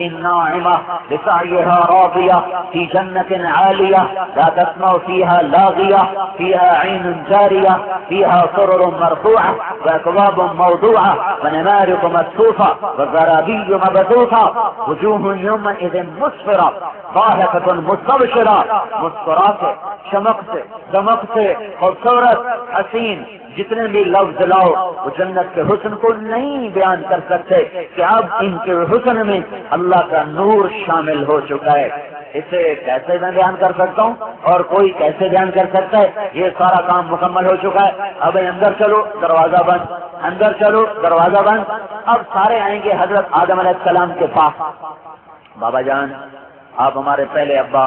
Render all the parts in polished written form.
ناعمة لسعيها راضية في جنة عالية لا تسمع فيها لاغية فيها عين جارية فيها سرر مرفوعة وأكواب موضوعة ونمارق مصفوفة وزرابي مبثوثة وجوه يومئذ مسفرة ضاحكة مستبشرة مسکراتے چمکتے دمکتے خوبصورت حسین جتنے بھی لفظ لاؤ وہ جنت کے حسن کو نہیں بیان کر سکتے کہ اب ان کے حسن میں اللہ کا نور شامل ہو چکا ہے. اسے کیسے میں بیان کر سکتا ہوں اور کوئی کیسے بیان کر سکتا ہے؟ یہ سارا کام مکمل ہو چکا ہے. اب اندر چلو دروازہ بند، اندر چلو دروازہ بند. اب سارے آئیں گے حضرت آدم علیہ السلام کے پاس. بابا جان آپ ہمارے پہلے ابا،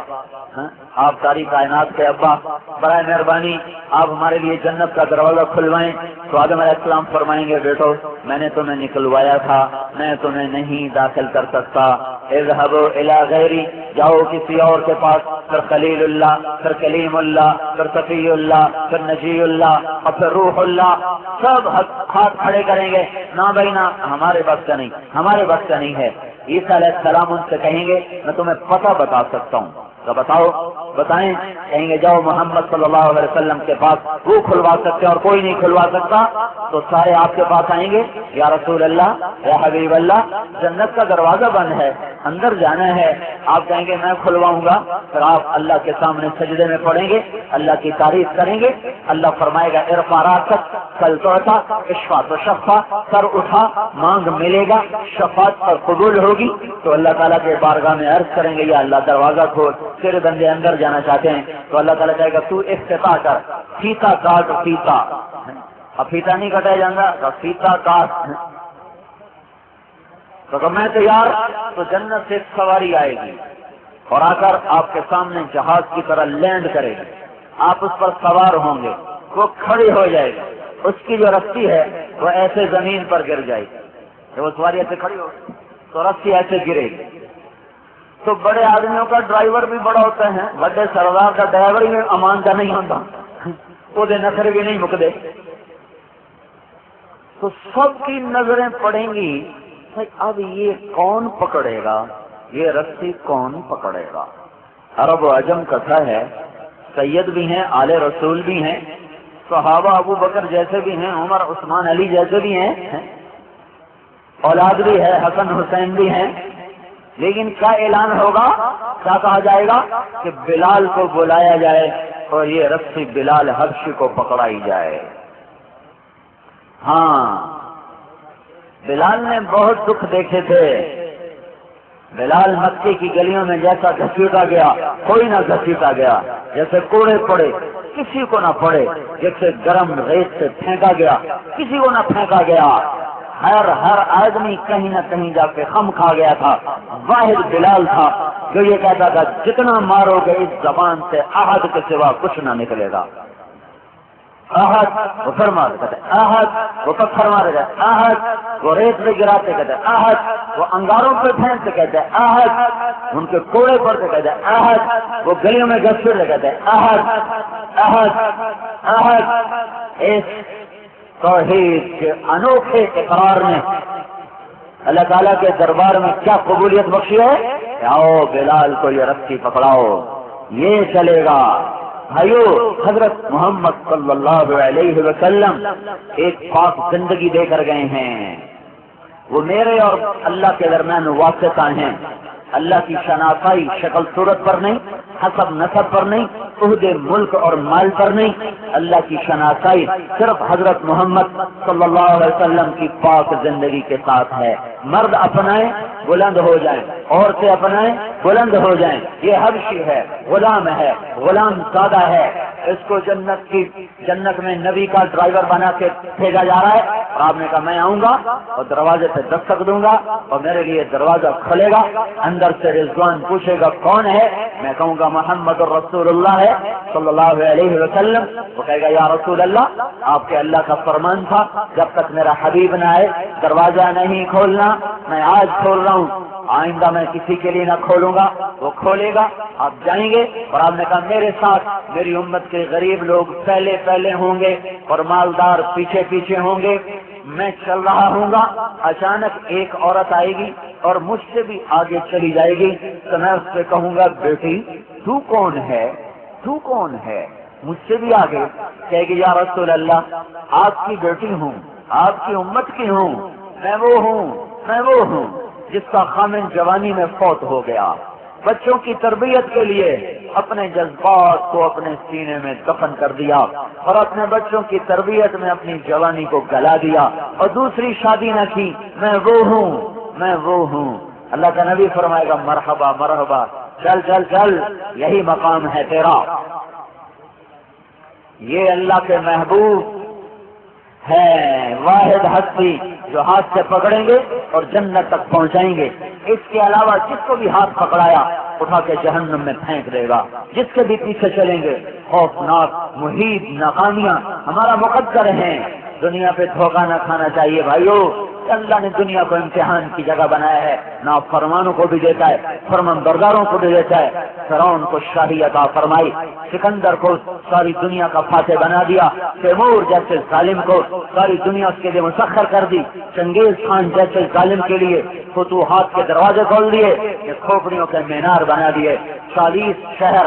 آپ ساری کائنات کے ابا، برائے مہربانی آپ ہمارے لیے جنت کا دروازہ کھلوائیں. تو آدم علیہ السلام فرمائیں گے بیٹو میں نے تمہیں نکلوایا تھا، میں تمہیں نہیں داخل کر سکتا. اذهبوا الى غیری، جاؤ کسی اور کے پاس. پھر خلیل اللہ، پھر کلیم اللہ، پھر صفی اللہ، پھر نجی اللہ اور پھر روح اللہ. سب ہاتھ کھڑے کریں گے نہ بھائی نہ، ہمارے بس کا نہیں، ہمارے بس کا نہیں ہے. عیسیٰ علیہ السلام ان سے کہیں گے میں تمہیں پتہ بتا سکتا ہوں. تو بتاؤ، بتائیں. کہیں گے جاؤ محمد صلی اللہ علیہ وسلم کے پاس، وہ کھلوا سکتے اور کوئی نہیں کھلوا سکتا. تو سارے آپ کے پاس آئیں گے، یا رسول اللہ، یا حبیب اللہ، جنت کا دروازہ بند ہے، اندر جانا ہے. آپ کہیں گے میں کھلواؤں گا. پھر آپ اللہ کے سامنے سجدے میں پڑیں گے، اللہ کی تعریف کریں گے. اللہ فرمائے گا ارفع راسک کل توتا اشفا تو شفا، سر اٹھا مانگ ملے گا، شفاعت پر قبول ہوگی. تو اللہ تعالیٰ کے بارگاہ میں عرض کریں گے یا اللہ دروازہ کھول. تیرے بندے اندر جانا چاہتے ہیں. تو اللہ تعالیٰ کہے گا تو افتتاح کر، فیتا کاٹ فیتا. اب فیتا نہیں کٹا جانا تو فیتا کاٹ. تو میں تیار. تو جنت سے سواری آئے گی اور آ کر آپ کے سامنے جہاز کی طرح لینڈ کرے گی. آپ اس پر سوار ہوں گے، وہ کھڑی ہو جائے گی. اس کی جو رسی ہے وہ ایسے زمین پر گر جائے گی. جب وہ سواری ایسے کھڑی ہوگی تو رسی ایسے گرے گی. تو بڑے آدمیوں کا ڈرائیور بھی بڑا ہوتا ہے، بڑے سردار کا ڈرائیور بھی امان کا نہیں ہوتا، وہ نخرے بھی نہیں مکدے. تو سب کی نظریں پڑیں گی اب یہ کون پکڑے گا، یہ رسی کون پکڑے گا. عرب و عجم کتھا ہے، سید بھی ہیں، آل رسول بھی ہیں، صحابہ ابو بکر جیسے بھی ہیں، عمر عثمان علی جیسے بھی ہیں، اولاد بھی ہے، حسن حسین بھی ہیں. لیکن کیا اعلان ہوگا، کیا کہا جائے گا کہ بلال کو بلایا جائے اور یہ رسی بلال حبشی کو پکڑائی جائے. ہاں بلال نے بہت دکھ دیکھے تھے. بلال مکے کی گلیوں میں جیسا گھسیٹا گیا کوئی نہ گھسیٹا گیا، جیسے کوڑے پڑے کسی کو نہ پڑے، جیسے گرم ریت سے پھینکا گیا کسی کو نہ پھینکا گیا. ہر آدمی کہیں نہ کہیں جا کے خم کھا گیا تھا. واحد بلال تھا جو یہ کہتا تھا جتنا مارو گے اس زبان سے احد کے سوا کچھ نہ نکلے گا. احد وہ پھر مارے کہتے احد، وہ پتھر مارے گئے احد، وہ ریت میں گراتے کہتے احد، وہ انگاروں پہ پھینکتے کہتے احد، ان کے کوڑے پڑتے کہتے احد، وہ گلیوں میں گھسیٹتے کہتے احد احد احد. اس توحید کے انوکھے اقرار نے اللہ تعالیٰ کے دربار میں کیا قبولیت بخشی ہے کہ آؤ بلال کو یہ رسی پکڑاؤ، یہ چلے گا. بھائیو حضرت محمد صلی اللہ علیہ وسلم ایک پاک زندگی دے کر گئے ہیں. وہ میرے اور اللہ کے درمیان واسطہ ہیں. اللہ کی شناسائی شکل صورت پر نہیں، حسب نسب پر نہیں، عہدے ملک اور مال پر نہیں. اللہ کی شناسائی صرف حضرت محمد صلی اللہ علیہ وسلم کی پاک زندگی کے ساتھ ہے. مرد اپنائیں بلند ہو جائیں، عورتیں اپنائیں بلند ہو جائیں. یہ حبشی ہے، غلام ہے، غلام سادہ ہے. اس کو جنت میں نبی کا ڈرائیور بنا کے بھیجا جا رہا ہے. اور آپ نے کہا میں آؤں گا اور دروازے پہ دستک دوں گا اور میرے لیے دروازہ کھلے گا. اندر سے رضوان پوچھے گا کون ہے، میں کہوں گا محمد رسول اللہ ہے صلی اللہ علیہ وسلم. وہ کہے گا یا رسول اللہ آپ کے اللہ کا فرمان تھا جب تک میرا حبیب نہ آئے دروازہ نہیں کھولنا. میں آج کھول رہا ہوں، آئندہ میں کسی کے لیے نہ کھولوں گا. وہ کھولے گا، آپ جائیں گے. اور آپ نے کہا میرے ساتھ میری امت کے غریب لوگ پہلے ہوں گے اور مالدار پیچھے ہوں گے. میں چل رہا ہوں گا، اچانک ایک عورت آئے گی اور مجھ سے بھی آگے چلی جائے گی، تو میں اس سے کہوں گا بیٹی تو کون ہے، تو کون ہے؟ مجھ سے بھی آگے کہے گی یا رسول اللہ آپ کی بیٹی ہوں، آپ کی امت کی ہوں، میں وہ ہوں جس کا خامن جوانی میں فوت ہو گیا، بچوں کی تربیت کے لیے اپنے جذبات کو اپنے سینے میں دفن کر دیا اور اپنے بچوں کی تربیت میں اپنی جوانی کو گلا دیا اور دوسری شادی نہ کی، میں وہ ہوں۔ اللہ کا نبی فرمائے گا مرحبا مرحبا، چل چل چل، یہی مقام ہے تیرا۔ یہ اللہ کے محبوب ہے، واحد ہستی جو ہاتھ سے پکڑیں گے اور جنت تک پہنچائیں گے۔ اس کے علاوہ جس کو بھی ہاتھ پکڑایا اٹھا کے جہنم میں پھینک دے گا۔ جس کے بھی پیچھے چلیں گے خوفناک محیط ناکامیاں ہمارا مقدر ہیں۔ دنیا پہ دھوکہ نہ کھانا چاہیے بھائیو، اللہ نے دنیا کو امتحان کی جگہ بنایا ہے، نافرمانوں کو بھی دیتا ہے، فرمانبرداروں کو بھی دیتا ہے۔ فرعون کو شاہی عطا فرمائی، سکندر کو ساری دنیا کا فاتح بنا دیا، تیمور جیسے ظالم کو ساری دنیا اس کے لیے مسخر کر دی، چنگیز خان جیسے ظالم کے لیے فتوحات کے دروازے کھول دیے، کھوپڑیوں کے مینار بنا دیے۔ 40 شہر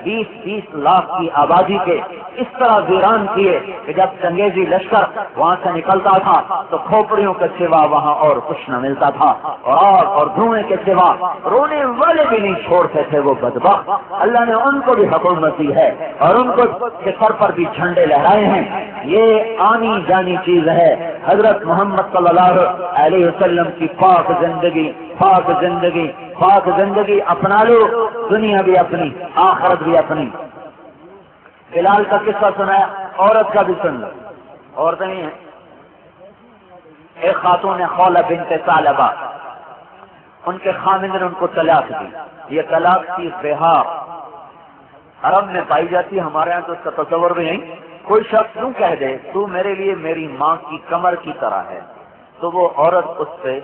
20 لاکھ کی آبادی کے اس طرح ویران کیے کہ جب چنگیزی لشکر وہاں سے نکلتا تھا تو کھوپڑیوں کے سوا وہاں اور کچھ نہ ملتا تھا، اور دھوئیں کے سوا رونے والے بھی نہیں چھوڑتے تھے وہ بدبخت۔ اللہ نے ان کو بھی حکومت دی ہے اور ان کو کے سر پر بھی جھنڈے لہرائے ہیں۔ یہ آنی جانی چیز ہے۔ حضرت محمد صلی اللہ علیہ وسلم کی پاک زندگی اپنا لو، دنیا بھی اپنی، آخرت بھی اپنی۔ بلال کا قصہ سنایا، عورت کا بھی سن لو، عورتیں نہیں ہیں۔ ایک خاتون ہے خولہ بنت ثعلبہ، ان کے خامند نے ان کو طلاق دی۔ یہ طلاق کی بہا عرب میں پائی جاتی، ہمارے یہاں تو اس کا تصور بھی نہیں۔ کوئی شخص یوں کہہ دے تو میرے لیے میری ماں کی کمر کی طرح ہے، تو وہ عورت اس سے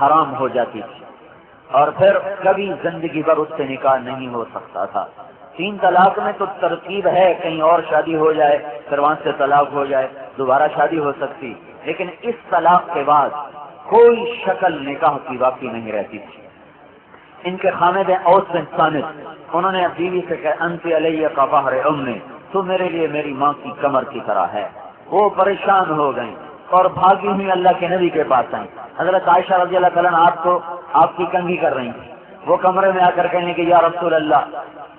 حرام ہو جاتی تھی اور پھر کبھی زندگی بھر اس سے نکاح نہیں ہو سکتا تھا۔ 3 طلاق میں تو ترکیب ہے، کہیں اور شادی ہو جائے پھر وہاں سے طلاق ہو جائے، دوبارہ شادی ہو سکتی، لیکن اس طلاق کے بعد کوئی شکل نکاح کی باقی نہیں رہتی تھی۔ ان کے خامد ہیں اوس بن صامت، انہوں نے بیوی سے کہا انت علیہ کا بحر امی، تو میرے لیے میری ماں کی کمر کی طرح ہے۔ وہ پریشان ہو گئیں اور بھاگی ہوئی اللہ کے نبی کے پاس آئیں۔ حضرت عائشہ رضی اللہ تعالیٰ آپ کی کنگھی کر رہی تھی، وہ کمرے میں آ کر کہنے کہ یا رسول اللہ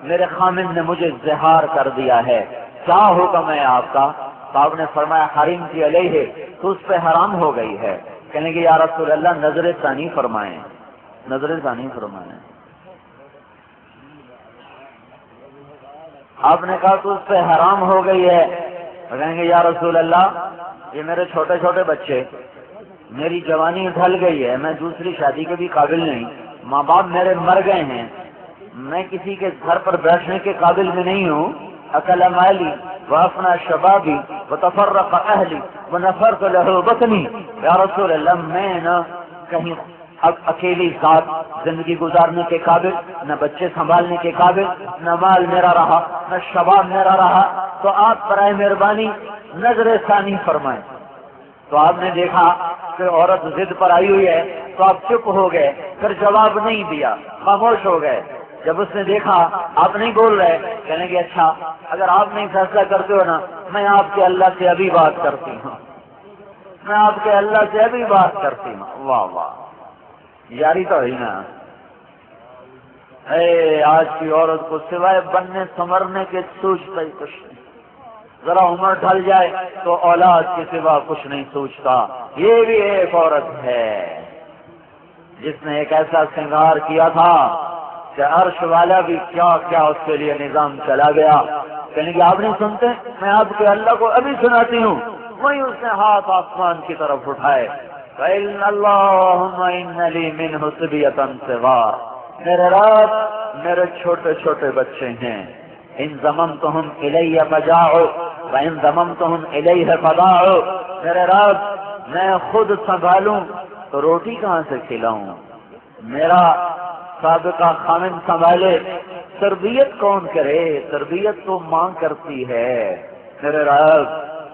میرے خامن نے مجھے زہار کر دیا ہے، کیا حکم ہے آپ کا؟ تو آپ نے فرمایا حریم کی علیہ، تو اس پہ حرام ہو گئی ہے۔ کہنے کہ یا رسول اللہ نظر ثانی فرمائیں، نظر ثانی فرمائیں۔ آپ نے کہا تو اس پہ حرام ہو گئی ہے، کہیں گے یا رسول اللہ یہ میرے چھوٹے چھوٹے بچے، میری جوانی ڈھل گئی ہے، میں دوسری شادی کے بھی قابل نہیں، ماں باپ میرے مر گئے ہیں، میں کسی کے گھر پر بیٹھنے کے قابل بھی نہیں ہوں۔ اکل مالی وافنا شبابی وتفرق اہلی ونفرت له بطنی، یا رسول اللہ میں نہ کہیں اب اکیلی ذات زندگی گزارنے کے قابل، نہ بچے سنبھالنے کے قابل، نہ مال میرا رہا، نہ شباب میرا رہا، تو آپ برائے مہربانی نظر ثانی فرمائیں۔ تو آپ نے دیکھا کہ عورت ضد پر آئی ہوئی ہے تو آپ چپ ہو گئے، پھر جواب نہیں دیا، خاموش ہو گئے۔ جب اس نے دیکھا آپ نہیں بول رہے، کہنے کہ اچھا اگر آپ نہیں فیصلہ کرتے ہو نا، میں آپ کے اللہ سے ابھی بات کرتی ہوں، میں آپ کے اللہ سے ابھی بات کرتی ہوں۔ واہ واہ، یاری تو ہوئی نا۔ اے آج کی عورت کو سوائے بننے سنورنے کے سوچتا ہی کچھ نہیں، ذرا عمر ڈھل جائے تو اولاد کے سوا کچھ نہیں سوچتا۔ یہ بھی ایک عورت ہے جس نے ایک ایسا سنگار کیا تھا کہ عرش والا بھی کیا کیا اس کے لیے نظام چلا گیا۔ کہنے کہ آپ نہیں سنتے، میں آپ کے اللہ کو ابھی سناتی ہوں۔ وہی اس نے ہاتھ آسمان کی طرف اٹھائے، فَإِنَّ اللَّهُمَّ إِنَّ لِي مِنْهُ صِبْيَةً صِغَارَ، میرے رب میرے چھوٹے چھوٹے بچے ہیں، ان ضممتہم الی فجاعوا وان ضممتہم الیہ فضاعوا، میرے رب میں خود سنبھالوں تو روٹی کہاں سے کھلاؤں، میرا سابقہ خامن سنبھالے، تربیت کون کرے، تربیت تو ماں کرتی ہے۔ میرے رب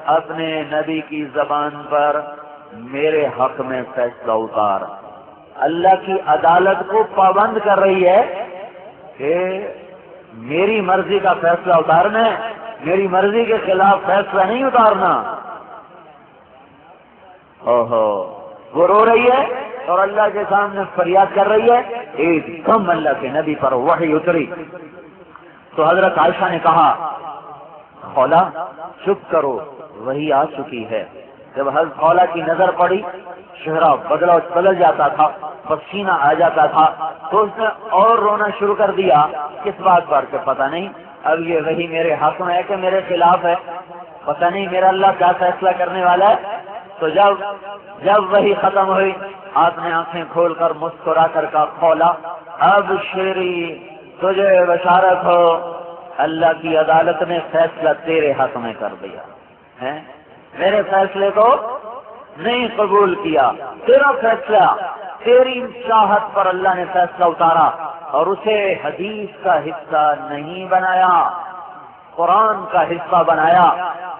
اپنے نبی کی زبان پر میرے حق میں فیصلہ اتار. اللہ کی عدالت کو پابند کر رہی ہے کہ میری مرضی کا فیصلہ اتارنا ہے، میری مرضی کے خلاف فیصلہ نہیں اتارنا. اوہو، وہ رو رہی ہے اور اللہ کے سامنے فریاد کر رہی ہے. ایک دم اللہ کے نبی پر وحی اتری تو حضرت عائشہ نے کہا خولا چپ کرو، وہی آ چکی ہے. جب حضرت خولا کی نظر پڑی، چہرہ بدل جاتا تھا، پسینہ آ جاتا تھا، تو اس نے اور رونا شروع کر دیا. کس بات پر کہ پتہ نہیں اب یہ وہی میرے حق میں ہے کہ میرے خلاف ہے، پتہ نہیں میرا اللہ کیا فیصلہ کرنے والا ہے. تو جب وہی ختم ہوئی، آپ نے آنکھیں کھول کر مسکرا کر کہا خولا اب شیری تجھے بشارت ہو، اللہ کی عدالت نے فیصلہ تیرے حق میں کر دیا ہے. میرے فیصلے کو نہیں قبول کیا، تیرا فیصلہ، تیری چاہت پر اللہ نے فیصلہ اتارا اور اسے حدیث کا حصہ نہیں بنایا، قرآن کا حصہ بنایا.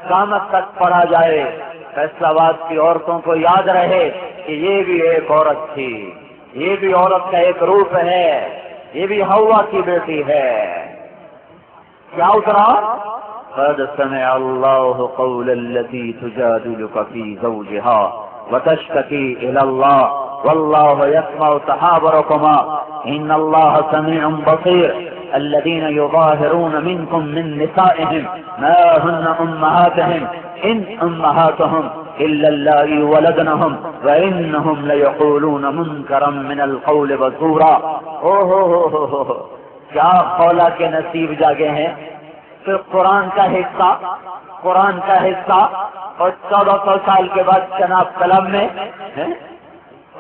قیامت تک پڑھا جائے، فیصلہ آباد کی عورتوں کو یاد رہے کہ یہ بھی ایک عورت تھی، یہ بھی عورت کا ایک روپ ہے، یہ بھی حوا کی بیٹی ہے. کیا اترا؟ قد سمع اللہ قول التي تجادلك في زوجها وتشتكي الى الله والله يسمع تحاوركما ان الله سميع بصير. الذين يظاهرون منكم من نسائهم ما هن امهاتهم ان امهاتهم الا اللائي ولدنهم وانهم ليقولون منكرا من القول وزورا. کیا خولا کے نصیب جاگے ہیں. پھر قرآن کا حصہ اور 1400 سال کے بعد جناب قلم میں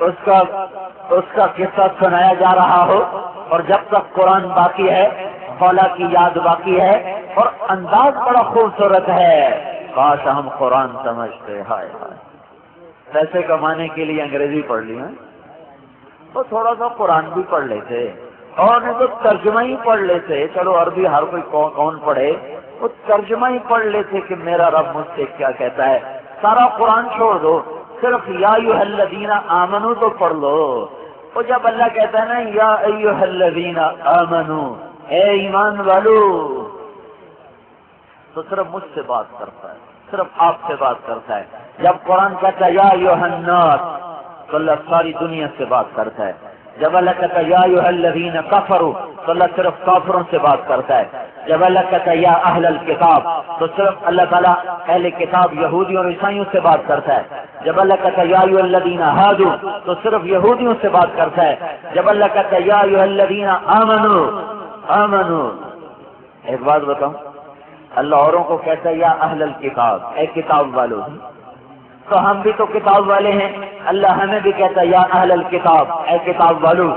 اس کا قصہ سنایا جا رہا ہو، اور جب تک قرآن باقی ہے خولا کی یاد باقی ہے اور انداز بڑا خوبصورت ہے. کاش ہم قرآن سمجھتے. ہائے ہائے، پیسے کمانے کے لیے انگریزی پڑھ لی ہیں تو تھوڑا سا قرآن بھی پڑھ لیتے اور نہیں تو ترجمہ ہی پڑھ لیتے. چلو عربی ہر کوئی کون پڑھے، وہ ترجمہ ہی پڑھ لیتے کہ میرا رب مجھ سے کیا کہتا ہے. سارا قرآن چھوڑ دو، صرف یا ایھا الذین آمنو تو پڑھ لو. اور جب اللہ کہتا ہے نا یا ایھا الذین آمنو، اے ایمان والو، تو صرف مجھ سے بات کرتا ہے، صرف آپ سے بات کرتا ہے. جب قرآن کہتا ہے یا ایھا الناس، تو اللہ ساری دنیا سے بات کرتا ہے. جب اللہ کہتا ہے یا ایھا الذین کفروا، تو اللہ صرف کافروں سے بات کرتا ہے. جب اللہ کہتا ہے یا اہل الکتاب، تو صرف اللہ تعالیٰ اہل کتاب یہودیوں اور عیسائیوں سے بات کرتا ہے. جب اللہ کہتا ہے یا ایھا الذین ہادوا، تو صرف یہودیوں سے بات کرتا ہے. جب اللہ کہتا ہے یا ایھا الذین آمنو، ایک بات بتاؤں، اللہ اوروں کو کہتا ہے یا اہل الکتاب، اے کتاب والو، تو ہم بھی تو کتاب والے ہیں. اللہ ہمیں بھی کہتا ہے یا اہل الکتاب، اے کتاب والو.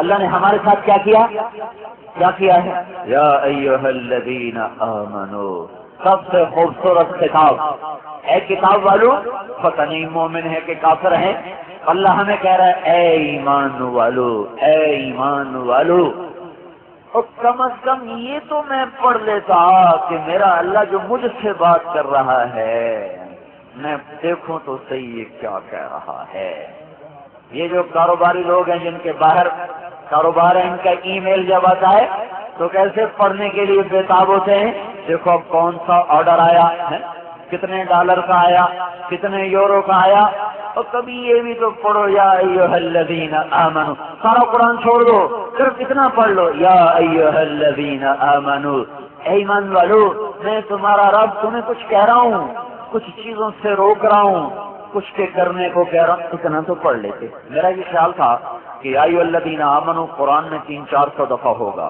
اللہ نے ہمارے ساتھ کیا کیا ہے؟ یا ایھا الذین آمنو، سب سے خوبصورت خطاب، اے کتاب والو. پتہ نہیں مومن ہے کہ کافر ہیں، اللہ ہمیں کہہ رہا ہے اے ایمان والو، اے ایمان والو. اور کم از کم یہ تو میں پڑھ لیتا کہ میرا اللہ جو مجھ سے بات کر رہا ہے، میں دیکھوں تو صحیح یہ کیا کہہ رہا ہے. یہ جو کاروباری لوگ ہیں جن کے باہر کاروبار ہے، ان کا ای میل جب آتا ہے تو کیسے پڑھنے کے لیے بےتاب ہوتے ہیں. دیکھو اب کون سا آرڈر آیا ہے، کتنے ڈالر کا آیا، کتنے یورو کا آیا. اور کبھی یہ بھی تو پڑھو یا ایھا الذین آمنو. سارا قرآن چھوڑ دو، صرف اتنا پڑھ لو یا ایھا الذین آمنو، اے ایمان والو، میں تمہارا رب تمہیں کچھ کہہ رہا ہوں، کچھ چیزوں سے روک رہا ہوں، کچھ کے کرنے کو کہہ رہا ہوں. اتنا تو پڑھ لیتے. میرا یہ خیال تھا کہ یا ایھا الذین آمنو قرآن میں 300-400 دفعہ ہوگا.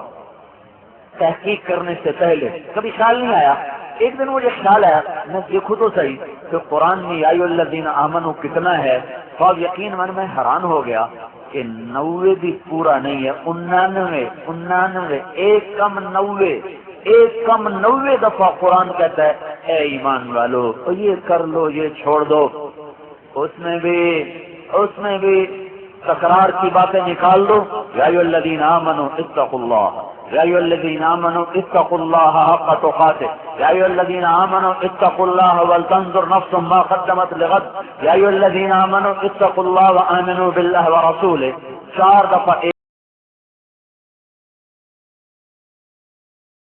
تحقیق کرنے سے پہلے کبھی خیال نہیں آیا. ایک دن مجھے خیال آیا، میں دیکھوں تو صحیح کہ قرآن میں یا ایھا الذین آمنو کتنا ہے. تو اب یقین من میں حیران ہو گیا کہ 90 بھی پورا نہیں ہے، 99 ایک کم 90 دفعہ قرآن کہتا ہے اے ایمان والو، تو یہ کر لو، یہ چھوڑ دو. اس میں بھی تکرار کی باتیں نکال دو. یا ایھا الذین آمنوا اتقوا اللہ، يا أيها الذين آمنوا اتقوا الله حق تقاته يا أيها الذين آمنوا اتقوا الله ولتنظر نفس ما قدمت لغد يا أيها الذين آمنوا اتقوا الله وآمنوا بالله ورسوله 4 دفعہ